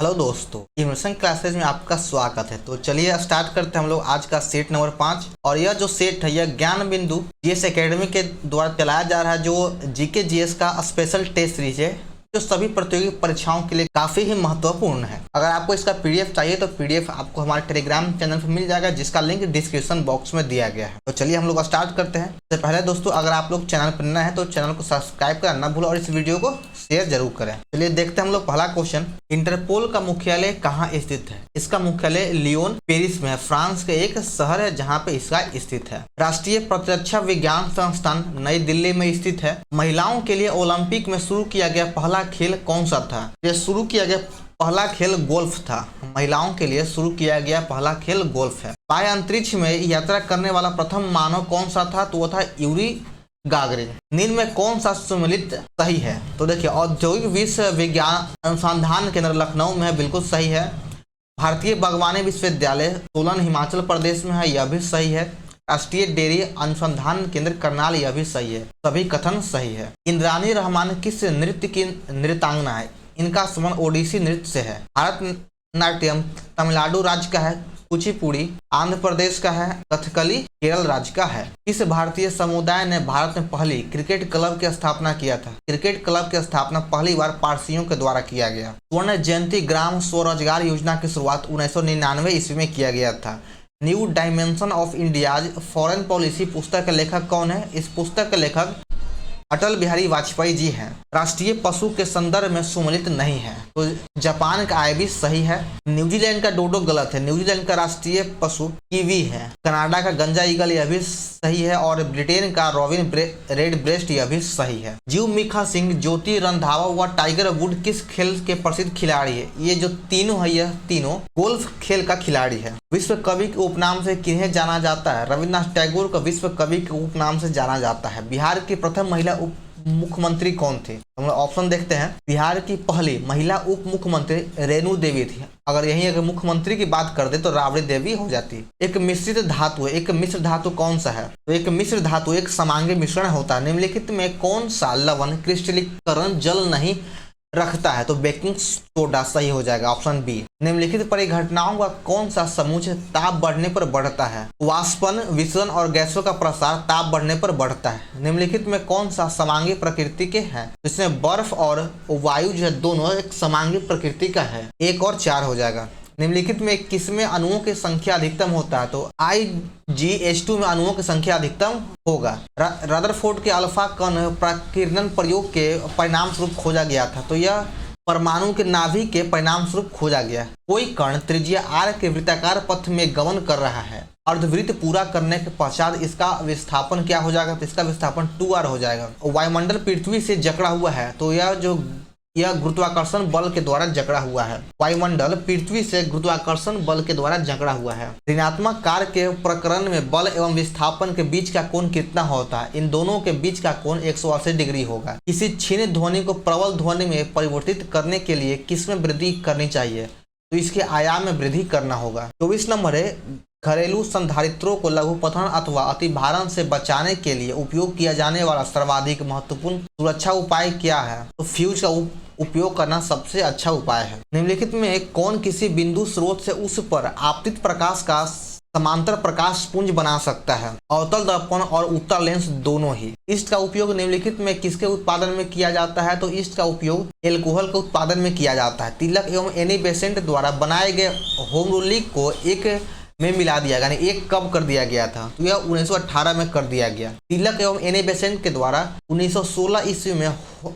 Hello दोस्तों, immersion classes में आपका स्वागत है। तो चलिए स्टार्ट करते हैं हम लोग आज का सेट नंबर 5। और यह जो सेट है यह ज्ञान बिंदु जीएस एकेडमी के द्वारा चलाया जा रहा है, जो जीके जीएस का स्पेशल टेस्ट सीरीज है जो सभी प्रतियोगी परीक्षाओं के लिए काफी ही महत्वपूर्ण है। अगर आपको इसका पीडीएफ चाहिए तो पीडीएफ आपको हमारे टेलीग्राम चैनल पर मिल जाएगा, जिसका लिंक डिस्क्रिप्शन बॉक्स में दिया गया है। तो चलिए हम लोग स्टार्ट करते हैं। इससे पहले दोस्तों, अगर आप लोग चैनल पर नए हैं तो चैनल को सब्सक्राइब करना ना भूलें और इस वीडियो को शेयर जरूर करें। चलिए देखते हैं हम लोग पहला क्वेश्चन। इंटरपोल का मुख्यालय कहाँ स्थित है? इसका मुख्यालय लियोन पेरिस में है। फ्रांस के एक शहर है जहाँ पे इसका स्थित है। राष्ट्रीय प्रतिरक्षा विज्ञान संस्थान नई दिल्ली में स्थित है। महिलाओं के लिए ओलंपिक में शुरू किया गया पहला खेल कौन सा था? यह शुरू किया गया पहला खेल गोल्फ था। महिलाओं के लिए शुरू किया गया पहला खेल गोल्फ है। बाह्य अंतरिक्ष में यात्रा करने वाला प्रथम मानव कौन सा था? तो वो था यूरी गागरिन। निम्न में कौन सा सम्मिलित सही है? तो देखिए, औद्योगिक विश्वविज्ञान अनुसंधान केंद्र लखनऊ में है, बिल्कुल सही है। भारतीय बागवानी विश्वविद्यालय सोलन हिमाचल प्रदेश में है, यह भी सही है। राष्ट्रीय डेयरी अनुसंधान केंद्र करनाल, यह भी सही है। सभी कथन सही है। इंद्रानी रहमान किस नृत्य की नृत्यांगना है? इनका संबंध ओडिसी नृत्य से है। भारतनाट्यम तमिलनाडु राज्य का है। कुचिपुड़ी आंध्र प्रदेश का है। कथकली केरल राज्य का है। किस भारतीय समुदाय ने भारत में पहली क्रिकेट क्लब की स्थापना किया था? क्रिकेट क्लब की स्थापना पहली बार पारसियों के द्वारा किया गया। स्वर्ण जयंती ग्राम स्वरोजगार योजना की शुरुआत 1999 ईस्वी में किया गया था। New dimension of India's foreign policy पुस्तक के लेखक कौन है? इस पुस्तक के लेखक अटल बिहारी वाजपेयी जी हैं। राष्ट्रीय पशु के संदर्भ में सम्मिलित नहीं है, तो जापान का आइबिस सही है। न्यूजीलैंड का डोडो गलत है। न्यूजीलैंड का राष्ट्रीय पशु कीवी है। कनाडा का गंजा ईगल, यह भी सही है। और ब्रिटेन का रॉबिन रेड ब्रेस्ट, यह भी सही है। जीव मिल्खा सिंह, ज्योति रंधावा व टाइगर वुड किस खेल के प्रसिद्ध खिलाड़ी है? ये जो तीनों है, यह तीनों गोल्फ खेल का खिलाड़ी है। विश्व कवि के उपनाम से किन्हें जाना जाता है? रविन्द्रनाथ टैगोर को विश्व कवि के उपनाम से जाना जाता है। बिहार की प्रथम महिला उप मुख्यमंत्री कौन थी? हम लोग ऑप्शन देखते हैं। बिहार की पहली महिला उप मुख्यमंत्री रेणु देवी थी। अगर यही अगर मुख्यमंत्री की बात कर दे तो राबड़ी देवी हो जाती। एक मिश्रित धातु है। एक मिश्र धातु कौन सा है? तो एक मिश्र धातु एक समांगी मिश्रण होता है। निम्नलिखित में कौन सा लवण क्रिस्टलीकरण जल नहीं रखता है? तो बेकिंग सोडा सही हो जाएगा, ऑप्शन बी। निम्नलिखित परिघटनाओं का कौन सा समूह ताप बढ़ने पर बढ़ता है? वाष्पन, विसरण और गैसों का प्रसार ताप बढ़ने पर बढ़ता है। निम्नलिखित में कौन सा समांगी प्रकृति के हैं? इसमें बर्फ और वायु जो है दोनों एक समांगी प्रकृति का है। 1 और 4 हो जाएगा। निम्नलिखित में किसमें अणुओं की संख्या अधिकतम होता है? तो IgH2 में अणुओं की संख्या अधिकतम होगा। रदरफोर्ड के अल्फा कण प्रकीर्णन प्रयोग के परिणाम स्वरूप खोजा गया था, तो यह परमाणु के नाभिक के परिणाम स्वरूप खोजा गया। कोई कण त्रिज्या r के वृत्ताकार पथ में गमन कर रहा है। अर्धवृत्त पूरा करने के पश्चात इसका विस्थापन क्या हो जाएगा? तो इसका विस्थापन 2r हो जाएगा। वायुमंडल पृथ्वी से जकड़ा हुआ है, तो यह गुरुत्वाकर्षण बल के द्वारा जकड़ा हुआ है। वायुमंडल पृथ्वी से गुरुत्वाकर्षण बल के द्वारा जकड़ा हुआ है। ऋणात्मक कार्य के प्रकरण में बल एवं विस्थापन के बीच का कोण कितना होता है? इन दोनों के बीच का कोण 180 डिग्री होगा। किसी क्षीण ध्वनि को प्रबल ध्वनि में परिवर्तित करने के लिए किसमें वृद्धि करनी चाहिए? तो इसके आयाम में वृद्धि करना होगा। 24 नंबर है, घरेलू संधारित्रों को लघुपतन अथवा अतिभारण से बचाने के लिए उपयोग किया जाने वाला सर्वाधिक महत्वपूर्ण सुरक्षा उपाय क्या है? तो फ्यूज का उपयोग करना सबसे अच्छा उपाय है। निम्नलिखित में कौन किसी बिंदु स्रोत से उस पर आपतित प्रकाश का समांतर प्रकाश पुंज बना सकता है? अवतल दर्पण और उत्तल लेंस दोनों ही। ईस्ट का उपयोग निम्नलिखित में किसके उत्पादन में किया जाता है? तो ईस्ट का उपयोग एल्कोहल के उत्पादन में किया जाता है। तिलक एवं एनी बेसेंट द्वारा बनाए गए होम रूल को एक में मिला दिया गया, यानी एक कब कर दिया गया था? तो यह 1918 में कर दिया गया। तिलक एवं एनी बेसेंट के द्वारा 1916 ईस्वी में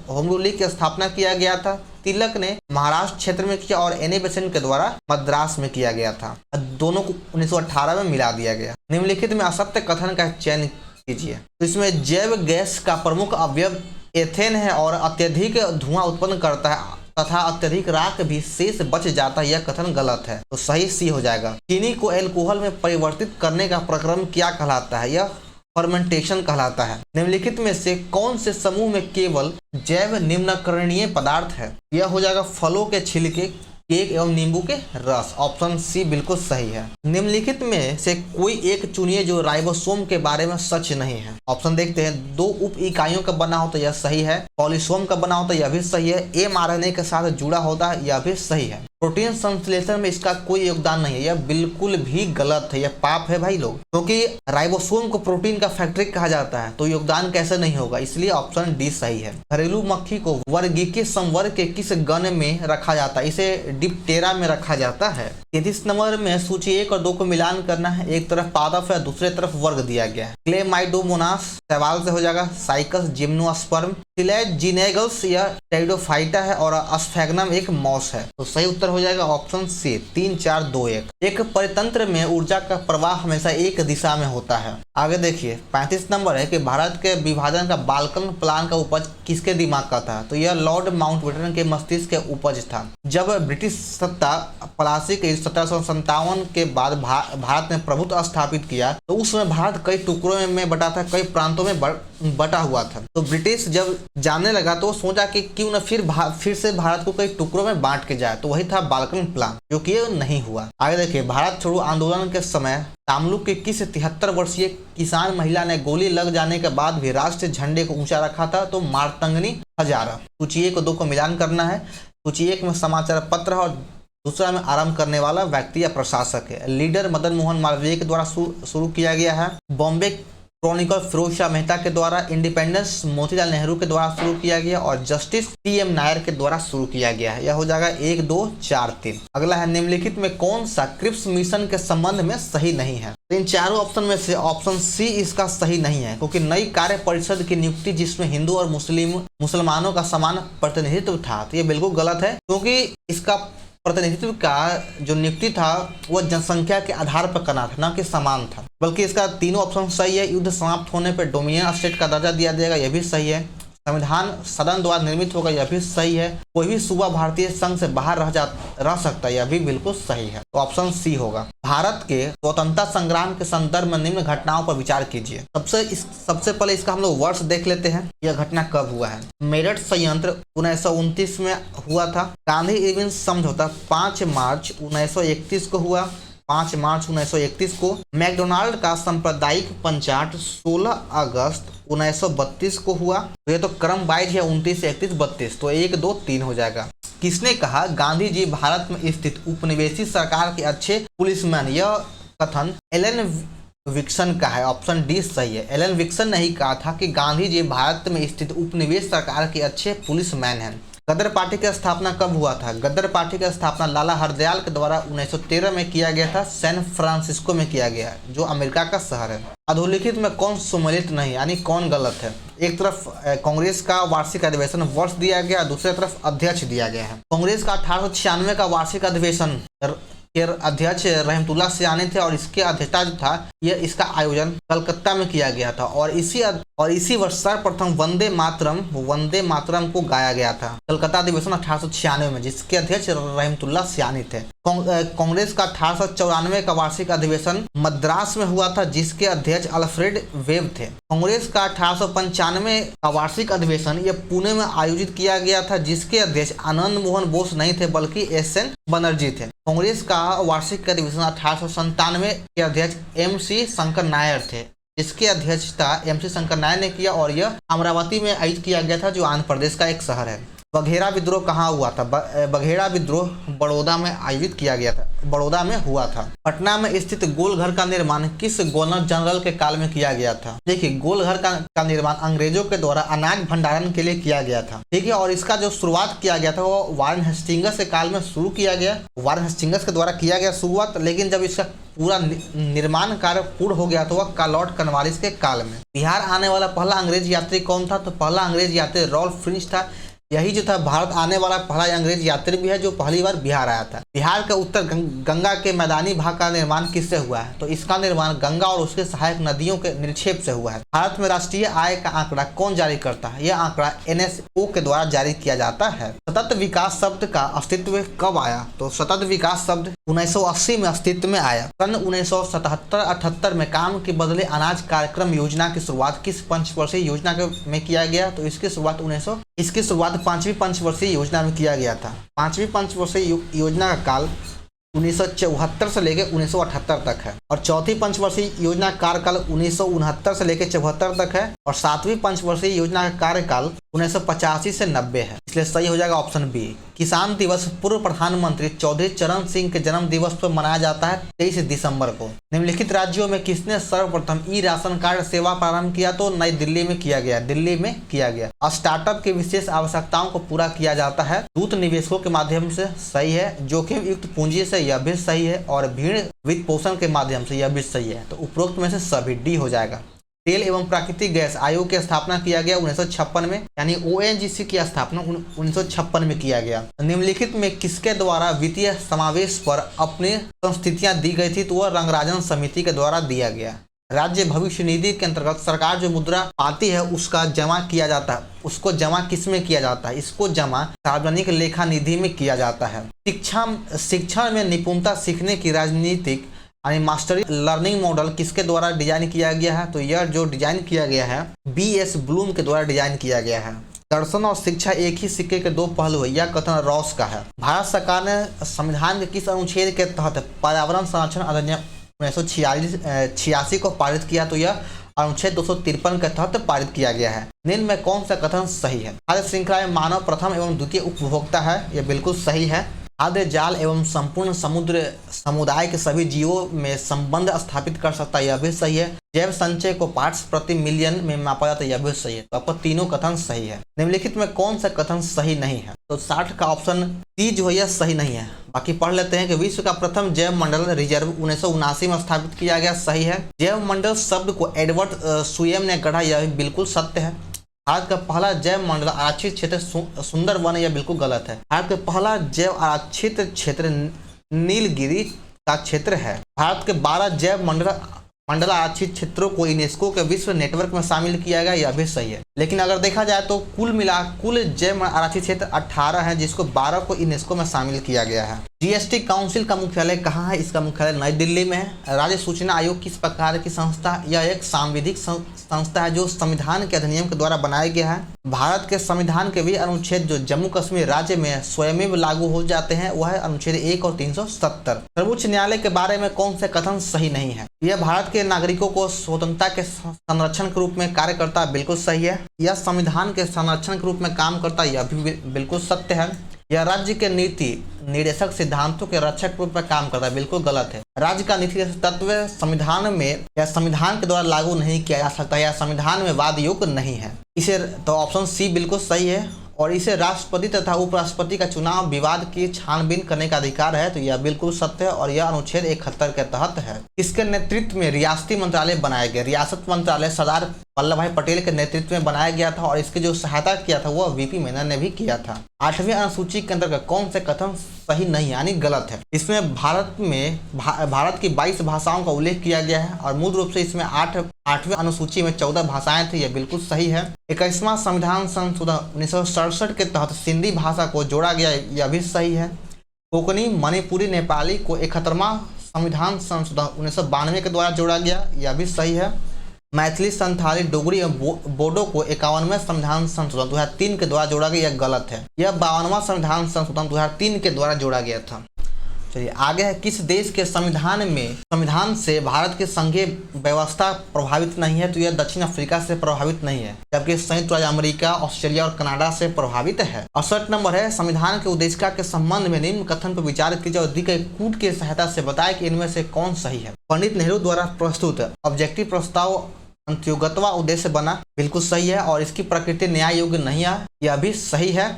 होम रूल की स्थापना किया गया था। तिलक ने महाराष्ट्र क्षेत्र में किया और एनी बेसेंट के द्वारा मद्रास में किया गया था। दोनों को 1918 में मिला दिया गया। निम्नलिखित में असत्य कथन का चयन कीजिए। तो इसमें जैव गैस का प्रमुख अवयव एथेन है और अत्यधिक धुआं उत्पन्न करता है तथा अत्यधिक राख भी शेष बच जाता है, यह कथन गलत है। तो सही सी हो जाएगा। चीनी को एल्कोहल में परिवर्तित करने का प्रक्रम क्या कहलाता है? यह फर्मेंटेशन कहलाता है। निम्नलिखित में से कौन से समूह में केवल जैव निम्नकरणीय पदार्थ है? यह हो जाएगा फलों के छिलके, केक एवं नींबू के रस, ऑप्शन सी बिल्कुल सही है। निम्नलिखित में से कोई एक चुनिए जो राइबोसोम के बारे में सच नहीं है। ऑप्शन देखते हैं। 2 उप इकाइयों का बना होता है, यह सही है। पॉलीसोम का बना होता है, यह भी सही है। mRNA के साथ जुड़ा होता है, यह भी सही है। प्रोटीन संश्लेषण में इसका कोई योगदान नहीं है। यह बिल्कुल भी गलत है, यह पाप है भाई लोग, क्योंकि राइबोसोम को प्रोटीन का फैक्ट्री कहा जाता है, तो योगदान कैसे नहीं होगा, इसलिए ऑप्शन डी सही है। घरेलू मक्खी को वर्गीय संवर्ग के किस गण में रखा जाता है, इसे डिप्टेरा में रखा जाता है। 33 नंबर में सूची 1 और 2 को मिलान करना है, एक तरफ पादप है, दूसरे तरफ वर्ग दिया गया है। क्लेमाइडोमोनास सवाल से हो जाएगा, साइकस जिम्नोस्पर्म, जिनेगल्स या टेरिडोफाइटा है और अस्फेगनम एक मॉस है। तो सही उत्तर हो जाएगा ऑप्शन सी 3 4 2 1। एक परितंत्र में ऊर्जा का प्रवाह हमेशा एक दिशा में होता है। आगे देखिए 35 नंबर है कि भारत के विभाजन का बाल्कन प्लान का उपज किसके दिमाग का था, तो यह लॉर्ड माउंटबेटन के मस्तिष्क के उपज था। जब ब्रिटिश सत्ता प्लासी के 1757 के बाद भारत में प्रभुत्व स्थापित किया, तो उस समय भारत कई टुकड़ों में बटा था, कई प्रांतों में बटा हुआ था। तो ब्रिटिश जब जानने लगा तो सोचा कि क्यों न फिर से भारत को कई टुकड़ों में बांट के जाए, तो वही था बाल्कन प्लान, जो कि नहीं हुआ। आगे देखिए भारत छोड़ो आंदोलन के समय तामलुक के किस 73 वर्षीय किसान महिला ने गोली लग जाने के बाद भी राष्ट्रीय झंडे को ऊंचा रखा था, तो मारतंगनी हजारा। सूची 1 और 2 को मिलान करना है। सूची 1 में समाचार पत्र और दूसरा में आरंभ करने वाला व्यक्ति या प्रशासक है। लीडर मदन मोहन मालवीय के द्वारा शुरू किया गया है। बॉम्बे क्रॉनिकल फिरोज शाह मेहता के द्वारा। इंडिपेंडेंस मोतीलाल नेहरू के द्वारा शुरू किया गया और जस्टिस टी.एम. नायर के द्वारा शुरू किया गया है। यह हो जाएगा 1 2 4 3। अगला है निम्नलिखित में कौन सा क्रिप्स मिशन के संबंध में सही नहीं है। इन चारों ऑप्शन में से ऑप्शन सी इसका सही नहीं है, क्योंकि नई कार्य परिषद की नियुक्ति जिसमें हिंदू और मुसलमानों का समान प्रतिनिधित्व था, तो ये बिल्कुल गलत है, क्योंकि इसका प्रतिनिधित्व का जो नियुक्ति था वह जनसंख्या के आधार पर करना था, न कि समान था। बल्कि इसका तीनों ऑप्शन सही है। युद्ध समाप्त होने पर डोमिनियन स्टेट का दर्जा दिया जाएगा, यह भी सही है। संविधान सदन द्वारा निर्मित होगा, यह भी सही है। कोई भी सूबा भारतीय संघ से बाहर रह सकता है, यह भी बिल्कुल सही है। तो ऑप्शन सी होगा। भारत के स्वतंत्रता संग्राम के संदर्भ में निम्न घटनाओं पर विचार कीजिए। सबसे पहले इसका हम लोग वर्ष देख लेते हैं, यह घटना कब हुआ है। मेरठ संयंत्र 1929 में हुआ था। गांधी इरविन समझौता 5 मार्च 1931 को हुआ। 5 मार्च 1931 को मैकडोनाल्ड का सांप्रदायिक पंचायत 16 अगस्त 1932 को हुआ। तो ये तो क्रम वाइज है, 29 31 32, तो 1 2 3 हो जाएगा। किसने कहा गांधी जी भारत में स्थित उपनिवेशी सरकार के अच्छे पुलिसमैन? यह कथन एलन विक्सन का है, ऑप्शन डी सही है। एलन विक्सन ने ही कहा था कि गांधी जी भारत में स्थित उपनिवेश सरकार के अच्छे पुलिसमैन हैं। गदर पार्टी की स्थापना कब हुआ था? गदर पार्टी की स्थापना लाला हरदयाल के द्वारा 1913 में किया गया था। सैन फ्रांसिस्को में किया गया, जो अमेरिका का शहर है। अधोलिखित में कौन सम्मिलित नहीं, यानी कौन गलत है? एक तरफ कांग्रेस का वार्षिक अधिवेशन वर्ष दिया गया, दूसरी तरफ अध्यक्ष दिया गया है। कांग्रेस का 1896 का वार्षिक अधिवेशन अध्यक्ष रहमतुल्लाह सियानी थे और इसके अध्यक्षता जो था यह इसका आयोजन कलकत्ता में किया गया था और इसी वर्ष सर्वप्रथम वंदे मातरम को गाया गया था। कलकत्ता अधिवेशन 1896 में, जिसके अध्यक्ष रहमतुल्लाह सियानी थे। कांग्रेस का 1894 का वार्षिक अधिवेशन मद्रास में हुआ था, जिसके अध्यक्ष अल्फ्रेड वेब थे। कांग्रेस का 1895 का वार्षिक अधिवेशन यह पुणे में आयोजित किया गया था, जिसके अध्यक्ष आनंद मोहन बोस नहीं थे बल्कि एस.एन. बनर्जी थे। कांग्रेस का वार्षिक अधिवेशन 1897 के अध्यक्ष M.C. शंकर नायर थे, जिसकी अध्यक्षता M.C. शंकर नायर ने किया और यह अमरावती में आयोजित किया गया था, जो आंध्र प्रदेश का एक शहर है। बघेरा विद्रोह कहाँ हुआ था? बघेरा विद्रोह बड़ौदा में आयोजित किया गया था, बड़ौदा में हुआ था। पटना में स्थित गोलघर का निर्माण किस गवर्नर जनरल के काल में किया गया था? देखिए, गोलघर का निर्माण अंग्रेजों के द्वारा अनाज भंडारण के लिए किया गया था, ठीक है। और इसका जो शुरुआत किया गया था वो वारेन हेस्टिंग्स के काल में शुरू किया गया, वारेन हेस्टिंग्स के द्वारा किया गया शुरुआत। लेकिन जब इसका पूरा निर्माण कार्य पूर्ण हो गया तो वह लॉर्ड कॉर्नवालिस के काल में। बिहार आने वाला पहला अंग्रेज यात्री कौन था? तो पहला अंग्रेज यात्री रॉल्फ फिंच था। यही जो था भारत आने वाला पहला अंग्रेज यात्री भी है जो पहली बार बिहार आया था। बिहार के उत्तर गंगा के मैदानी भाग का निर्माण किससे हुआ है? तो इसका निर्माण गंगा और उसके सहायक नदियों के निक्षेप से हुआ है। भारत में राष्ट्रीय आय का आंकड़ा कौन जारी करता है? यह आंकड़ा NSO के द्वारा जारी किया जाता है। सतत विकास शब्द का अस्तित्व कब आया? तो सतत विकास शब्द 1980 में अस्तित्व में आया। सन 1977-78 में काम के बदले अनाज कार्यक्रम योजना की शुरुआत किस पंचवर्षीय योजना में किया गया? तो इसकी शुरुआत 5वीं पंचवर्षीय योजना में किया गया था। 5वीं पंचवर्षीय योजना का काल 1974 से लेकर 1978 तक है और चौथी पंचवर्षीय योजना का कार्यकाल 1969 से लेकर 74 तक है और सातवीं पंचवर्षीय योजना का कार्यकाल 1985 से 90 है, इसलिए सही हो जाएगा ऑप्शन बी। किसान दिवस पूर्व प्रधानमंत्री चौधरी चरण सिंह के जन्म दिवस पर मनाया जाता है 23 दिसंबर को। निम्नलिखित राज्यों में किसने सर्वप्रथम ई राशन कार्ड सेवा प्रारंभ किया? तो नई दिल्ली में किया गया, दिल्ली में किया गया। स्टार्टअप की विशेष आवश्यकताओं को पूरा किया जाता है दूत निवेशकों के माध्यम से, सही है। जोखिम युक्त पूंजी से, यह भी सही है। और भीड़ वित्त पोषण के माध्यम से, यह भी सही है। तो उपरोक्त में से सभी डी हो जाएगा। तेल एवं प्राकृतिक गैस आयोग की स्थापना किया गया 1956 में, यानी ओएनजीसी की स्थापना 1956 में किया गया। निम्नलिखित में किसके द्वारा वित्तीय समावेश पर अपनी संस्थितियां दी गई थी? तो वह रंगराजन समिति के द्वारा दिया गया। राज्य भविष्य निधि के अंतर्गत सरकार जो मुद्रा पाती है उसका जमा किया जाता है, उसको जमा किस में किया जाता है? इसको जमा सार्वजनिक लेखा निधि में किया जाता है। शिक्षा में निपुणता सीखने की राजनीतिक यानी मास्टरी लर्निंग मॉडल किसके द्वारा डिजाइन किया गया है? तो यह जो डिजाइन किया गया है बीएस ब्लूम के द्वारा डिजाइन किया गया है। दर्शन और शिक्षा एक ही सिक्के के दो पहलू है, यह कथन रॉस का है। भारत सरकार ने संविधान के किस अनुच्छेद के तहत पर्यावरण संरक्षण अधिनियम 1986 को पारित किया? तो यह अनुच्छेद 253 के तहत पारित किया गया है। निम्न में कौन सा कथन सही है? खाद्य श्रृंखला में मानव प्रथम एवं द्वितीय उपभोक्ता है, यह बिल्कुल सही है। खाद्य जाल एवं संपूर्ण समुद्र समुदाय के सभी जीवों में संबंध स्थापित कर सकता है, यह भी सही है। जैव संचय को पार्ट्स प्रति मिलियन में मापा जाता है, यह भी सही है। तो आपका तीनों कथन सही है। निम्नलिखित में कौन सा कथन सही नहीं है? तो 60 का ऑप्शन सी जो है यह सही नहीं है। बाकी पढ़ लेते हैं कि विश्व का प्रथम जैव मंडल रिजर्व 1979 में स्थापित किया गया, सही है। जैव मंडल शब्द को एडवर्ड सुयम ने गढ़ा, यह बिल्कुल सत्य है। भारत का पहला जैव मंडल आरक्षित क्षेत्र सुंदर वन, यह बिल्कुल गलत है। भारत का पहला जैव आरक्षित क्षेत्र नीलगिरी का क्षेत्र है। भारत के 12 जैव मंडल आरक्षित क्षेत्रों को यूनेस्को के विश्व नेटवर्क में शामिल किया गया, यह भी सही है। लेकिन अगर देखा जाए तो कुल जैव आरक्षित क्षेत्र 18 है, जिसको 12 को यूनेस्को में शामिल किया गया है। जीएसटी काउंसिल का मुख्यालय कहाँ है? इसका मुख्यालय नई दिल्ली में है। राज्य सूचना आयोग किस प्रकार की संस्था? यह एक सांविधिक संस्था है जो संविधान के अधिनियम के द्वारा बनाया गया है। भारत के संविधान के भी अनुच्छेद जो जम्मू कश्मीर राज्य में स्वयं लागू हो जाते हैं वह है अनुच्छेद 1 और 370। सर्वोच्च न्यायालय के बारे में कौन से कथन सही नहीं है? यह भारत के नागरिकों को स्वतंत्रता के संरक्षण के रूप में कार्य करता है, बिल्कुल सही है। यह संविधान के संरक्षण के रूप में काम करता है, यह भी बिल्कुल सत्य है। यह राज्य के नीति निर्देशक सिद्धांतों के रक्षक के रूप में काम करता है, बिल्कुल गलत है। राज्य का नीति तत्व संविधान में या संविधान के द्वारा लागू नहीं किया जा सकता, या संविधान में वाद योग्य नहीं है। इसे तो ऑप्शन सी बिल्कुल सही है। और इसे राष्ट्रपति तथा उपराष्ट्रपति का चुनाव विवाद की छानबीन करने का अधिकार है, तो यह बिल्कुल सत्य है और यह अनुच्छेद 71 के तहत है। इसके नेतृत्व में रियासती मंत्रालय बनाया गया। रियासत मंत्रालय सरदार वल्लभ भाई पटेल के नेतृत्व में बनाया गया था और इसकी जो सहायता किया था वह वीपी मेनन ने भी किया था। 8वीं अनुसूची के अंतर्गत कौन से कथन सही नहीं यानी गलत है? इसमें भारत की 22 भाषाओं का उल्लेख किया गया है और मूल रूप से इसमें 8वीं अनुसूची में 14 भाषाएं थी, यह बिल्कुल सही है। 21वां संविधान संशोधन 1967 के तहत सिंधी भाषा को जोड़ा गया, यह भी सही है। कोंकणी मणिपुरी नेपाली को 71वां संविधान संशोधन 1992 के द्वारा जोड़ा गया, यह भी सही है। मैथिली संथाली डोगरी एवं बोडो को 51वें संविधान संशोधन 2003 के द्वारा जोड़ा गया, यह गलत है। यह 52वां संविधान संशोधन 2003 के द्वारा जोड़ा गया था। चलिए आगे है, किस देश के संविधान से भारत की संघीय व्यवस्था प्रभावित नहीं है? तो यह दक्षिण अफ्रीका से प्रभावित नहीं है, जबकि संयुक्त राज्य अमेरिका, ऑस्ट्रेलिया और कनाडा से प्रभावित है। 68 नंबर है, संविधान के उद्देशिका के संबंध में निम्न कथन पर विचार कीजिए और दी गई कूट की सहायता से बताएं कि इनमें से कौन सही है। पंडित नेहरू द्वारा प्रस्तुत ऑब्जेक्टिव प्रस्ताव अंत्योगतवा उद्देश्य बना, बिल्कुल सही है। और इसकी प्रकृति न्याय योग्य नहीं है, यह भी सही है।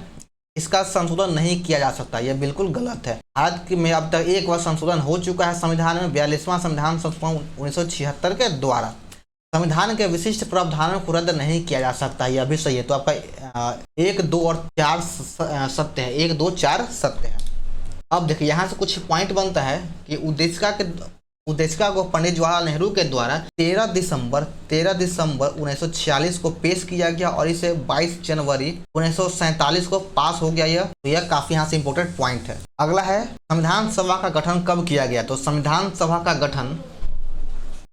इसका संशोधन नहीं किया जा सकता, यह बिल्कुल गलत है। भारत में अब तक एक बार संशोधन हो चुका है संविधान में, 42वां संविधान संशोधन 1976 के द्वारा। संविधान के विशिष्ट प्रावधानों को रद्द नहीं किया जा सकता, यह भी सही है। तो आपका 1, 2 और 4 सत्य है, 1, 2, 4 सत्य है। अब देखिए यहाँ से कुछ पॉइंट बनता है कि उद्देशिका को पंडित जवाहरलाल नेहरू के द्वारा 13 दिसंबर 1946 को पेश किया गया और इसे 22 जनवरी 1947 को पास हो गया। यह काफी यहाँ से इम्पोर्टेंट पॉइंट है। अगला है, संविधान सभा का गठन कब किया गया? तो संविधान सभा का गठन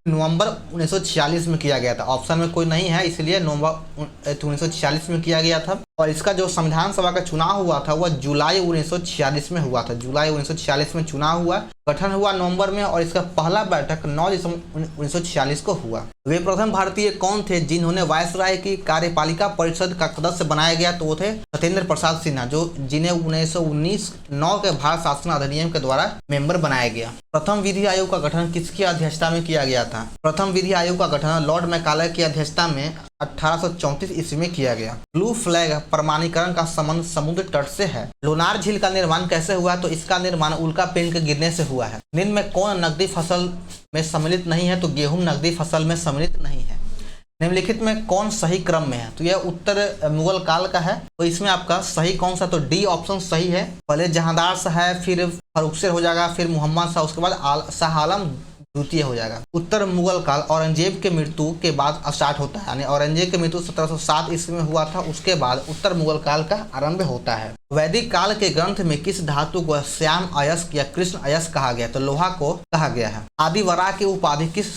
नवंबर 1946 में किया गया था। ऑप्शन में कोई नहीं है, इसलिए नवंबर 1946 में किया गया था। और इसका जो संविधान सभा का चुनाव हुआ था वह जुलाई 1946 में हुआ था। जुलाई 1946 में चुनाव हुआ गठन हुआ नवंबर में और इसका पहला बैठक 9 दिसंबर 1946 को हुआ। वे प्रथम भारतीय कौन थे जिन्होंने वायसराय की कार्यपालिका परिषद का सदस्य बनाया गया? तो वो थे सत्येंद्र प्रसाद सिन्हा, जो जिन्हें 1919 के भारत शासन अधिनियम के द्वारा मेंबर बनाया गया। प्रथम विधि आयोग का गठन किसकी अध्यक्षता में किया गया था? प्रथम विधि आयोग का गठन लॉर्ड मैकाले की अध्यक्षता में 1834 ईस्वी में किया गया। ब्लू फ्लैग प्रमाणीकरण का संबंध समुद्र तट से है। लोनार झील का निर्माण कैसे हुआ? तो इसका निर्माण उल्का पिंड के गिरने से हुआ है। निम्न में कौन नकदी फसल में सम्मिलित नहीं है? तो गेहूं नकदी फसल में सम्मिलित नहीं है। निम्नलिखित में कौन सही क्रम में है? तो यह उत्तर मुगल काल का है। तो इसमें आपका सही कौन सा? तो डी ऑप्शन सही है। पहले जहांदार शाह है, फिर फर्रुखशेर हो जाएगा, फिर मोहम्मद शाह, उसके बाद शाह आलम द्वितीय हो जाएगा। उत्तर मुगल काल औरंगजेब के मृत्यु के बाद स्टार्ट होता है, यानी औरंगजेब की मृत्यु 1707 ईस्वी में हुआ था, उसके बाद उत्तर मुगल काल का आरंभ होता है। वैदिक काल के ग्रंथ में किस धातु को श्याम अयस्क या कृष्ण अयस्क कहा गया? तो लोहा को कहा गया है। आदिवराह की उपाधि किस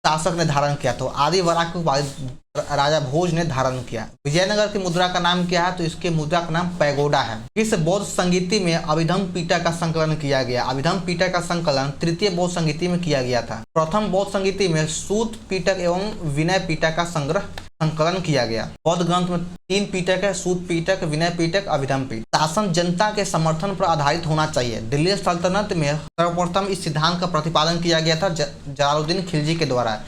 शासक ने धारण किया? तो आदिवराह की उपाधि राजा भोज ने धारण किया। विजयनगर की मुद्रा का नाम क्या है? तो इसके मुद्रा का नाम पैगोडा है। किस बौद्ध संगीति में अभिधम्म पीटक का संकलन किया गया? अभिधम्म पीटक का संकलन तृतीय बौद्ध संगीति में किया गया था। प्रथम बौद्ध संगीति में सूत पीटक एवं विनय पीटक का संकलन किया गया। बौद्ध ग्रंथ में 3 पीटक है, सूत पीटक, विनय पीटक, अभिधम्म पीटक। शासन जनता के समर्थन पर आधारित होना चाहिए। दिल्ली सल्तनत में सर्वप्रथम इस सिद्धांत का प्रतिपादन किया गया था जलालुद्दीन खिलजी के द्वारा।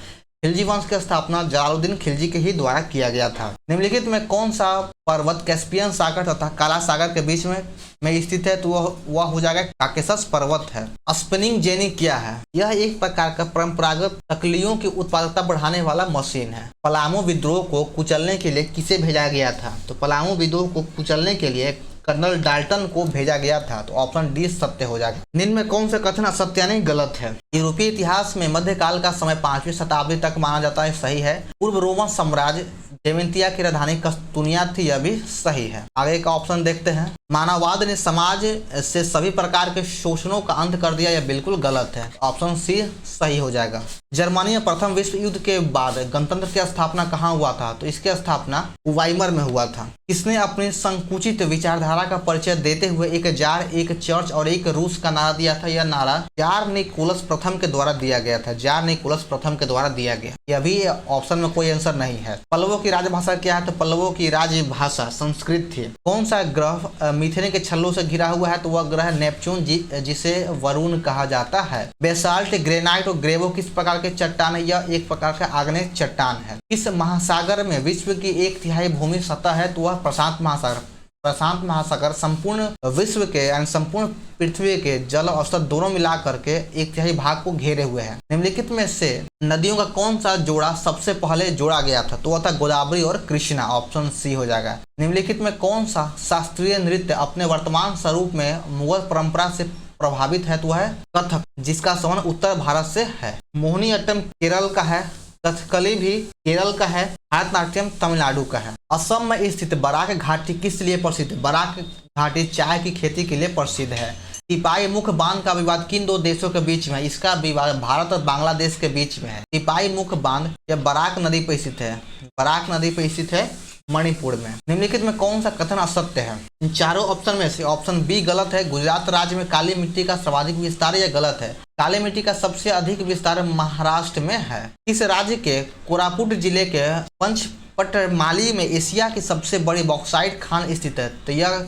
खिलजी वंश की स्थापना जलालुद्दीन खिलजी के ही द्वारा किया गया था। निम्नलिखित में कौन सा पर्वत कैस्पियन सागर तथा काला सागर के बीच में स्थित है? तो वह हो जाएगा काकेशस पर्वत है। स्पिनिंग जेनी क्या है? यह एक प्रकार का परंपरागत तकलियों की उत्पादकता बढ़ाने वाला मशीन है। पलामू विद्रोह को कुचलने के लिए किसे भेजा गया था? तो पलामू विद्रोह को कुचलने के लिए कर्नल डाल्टन को भेजा गया था। तो ऑप्शन डी सत्य हो जाएगा। निम्न में कौन सा कथन असत्य यानी गलत है? यूरोपीय इतिहास में मध्यकाल का समय 5वीं शताब्दी तक माना जाता है, सही है। पूर्व रोमन साम्राज्य जेमेंतिया की राजधानी कस्तूनिया थी, यह भी सही है। आगे का ऑप्शन देखते हैं। मानववाद ने समाज से सभी प्रकार के शोषणों का अंत कर दिया, यह बिल्कुल गलत है। ऑप्शन सी सही हो जाएगा। जर्मनी में प्रथम विश्व युद्ध के बाद गणतंत्र की स्थापना कहाँ हुआ था? तो इसकी स्थापना वाइमर में हुआ था। इसने अपनी संकुचित विचारधारा का परिचय देते हुए एक जार, एक चर्च और एक रूस का नारा दिया था। यह नारा जार निकोलस प्रथम के द्वारा दिया गया था। जार निकोलस प्रथम के द्वारा दिया गया। यह भी ऑप्शन में कोई आंसर नहीं है। पल्लवों की राजभाषा क्या है? तो पल्लवों की राजभाषा संस्कृत थी। कौन सा ग्रह मीथेन के छल्लों से घिरा हुआ है? तो वह ग्रह नेपच्यून जिसे वरुण कहा जाता है। बेसाल्ट, ग्रेनाइट और ग्रेवो किस प्रकार के चट्टान है? यह एक प्रकार का आग्नेय चट्टान है। इस महासागर में विश्व की 1/3 भूमि सतह है, तो वह प्रशांत महासागर। प्रशांत महासागर संपूर्ण विश्व के यानी संपूर्ण पृथ्वी के जल औसत दोनों मिलाकर के 1/3 भाग को घेरे हुए हैं। निम्नलिखित में से नदियों का कौन सा जोड़ा सबसे पहले जोड़ा गया था? तो वह था गोदावरी और कृष्णा। ऑप्शन सी हो जाएगा। निम्नलिखित में कौन सा शास्त्रीय नृत्य अपने वर्तमान स्वरूप में मुगल परंपरा से प्रभावित है? तो है कथक, जिसका संबंध उत्तर भारत से है। मोहिनीअट्टम केरल का है। कथकली भी केरल का है। भारतनाट्यम तमिलनाडु का है। असम में स्थित बराक घाटी किस लिए प्रसिद्ध है? बराक घाटी चाय की खेती के लिए प्रसिद्ध है। तिपाई मुख्य बांध का विवाद किन 2 देशों के बीच में है? इसका विवाद भारत और बांग्लादेश के बीच में है। तिपाई मुख्य बांध यह बराक नदी पर स्थित है। बराक नदी पर स्थित है मणिपुर में। निम्नलिखित में कौन सा कथन असत्य है? इन चारों ऑप्शन में से ऑप्शन बी गलत है। गुजरात राज्य में काली मिट्टी का सर्वाधिक विस्तार, यह गलत है। काली मिट्टी का सबसे अधिक विस्तार महाराष्ट्र में है। इस राज्य के कोरापुट जिले के पंचपटमाली में एशिया की सबसे बड़ी बॉक्साइट खान स्थित है। तो यह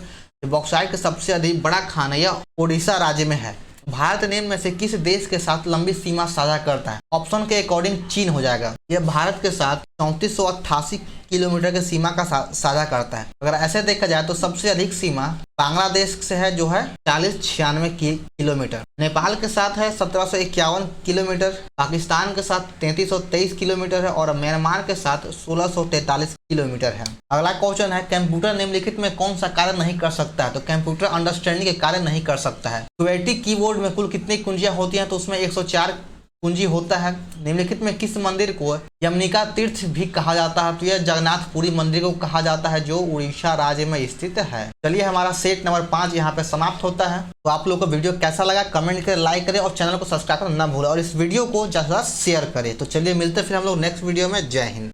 बॉक्साइट का सबसे अधिक बड़ा खान है, यह ओडिशा राज्य में है। भारत निम्न में से किस देश के साथ लंबी सीमा साझा करता है? ऑप्शन के अकॉर्डिंग चीन हो जाएगा। यह भारत के साथ 3488 किलोमीटर की सीमा का साझा करता है। अगर ऐसे देखा जाए तो सबसे अधिक सीमा बांग्लादेश से है, जो है 4096 किलोमीटर। नेपाल के साथ है 1751 किलोमीटर। पाकिस्तान के साथ 3323 किलोमीटर है और म्यांमार के साथ 1643 किलोमीटर है। अगला क्वेश्चन है, कंप्यूटर निम्नलिखित में कौन सा कार्य नहीं कर सकता है? तो कंप्यूटर अंडरस्टैंडिंग के कार्य नहीं कर सकता है। क्वेटी कीबोर्ड में कुल कितनी कुंजियां होती हैं? तो उसमें 104 कुंजी होता है। निम्नलिखित में किस मंदिर को यमनिका तीर्थ भी कहा जाता है? तो यह जगन्नाथपुरी मंदिर को कहा जाता है, जो उड़ीसा राज्य में स्थित है। चलिए, हमारा सेट नंबर 5 यहाँ पे समाप्त होता है। तो आप लोगों को वीडियो कैसा लगा कमेंट करें, लाइक करें और चैनल को सब्सक्राइब करना ना भूलें और इस वीडियो को ज़्यादा से ज़्यादा शेयर करें। तो चलिए मिलते फिर हम लोग नेक्स्ट वीडियो में। जय हिंद।